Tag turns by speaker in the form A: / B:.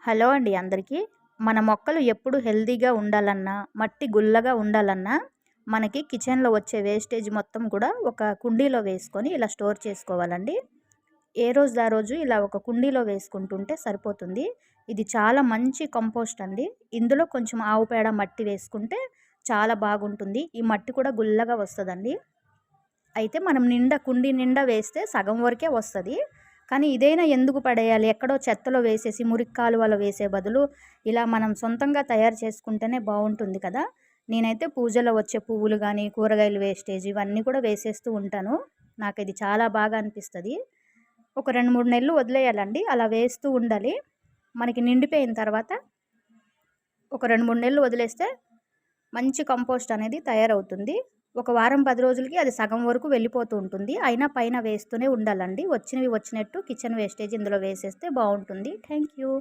A: Hello అండి అందరికీ. మన మొక్కలు ఎప్పుడు హెల్తీగా ఉండాలన్నా, మట్టి గుల్లగా ఉండాలన్నా, మనకి కిచెన్‌లో వచ్చే వేస్టేజ్ మొత్తం కూడా ఒక కుండీలో వేసుకొని ఇలా స్టోర్ చేసుకోవాలండి. ఏ రోజుది ఆ రోజు ఇలా ఒక కుండీలో వేసుకుంటుంటే సరిపోతుంది. ఇది చాలా మంచి కంపోస్ట్ అండి. ఇందులో కొంచెం ఆవు పేడ, మట్టి వేసుకుంటే చాలా బాగుంటుంది. ఈ మట్టి కూడా గుల్లగా వస్తదండి. అయితే మనం కుండీ నిండా వేస్తే సగం వరకే వస్తది. కానీ ఇదైనా ఎందుకు పడేయాలి? ఎక్కడో చెత్తలో వేసేసి, మురికి కాలువలో వేసే బదులు ఇలా మనం సొంతంగా తయారు చేసుకుంటేనే బావుంటుంది కదా! నేనైతే పూజలో వచ్చే పువ్వులు గానీ, కూరగాయల వేస్టేజ్ ఇవన్నీ కూడా వేసేస్తూ ఉంటాను. నాకిది చాలా బాగా అనిపిస్తది. ఒక 2, 3 నెలలు వదిలేయాలండి. అలా వేస్తూ ఉండాలి. మనకి నిండిపోయిన తర్వాత ఒక 2, 3 నెలలు వదిలేస్తే మంచి కంపోస్ట్ అనేది తయారవుతుంది. ఒక వారం 10 రోజులకి అది సగం వరకు వెళ్ళిపోతూ ఉంటుంది. అయినా పైన వేస్తూనే ఉండాలండి. వచ్చినవి వచ్చినట్టు కిచెన్ వేస్టేజ్ ఇందులో వేసేస్తే బావుంటుంది. Thank you.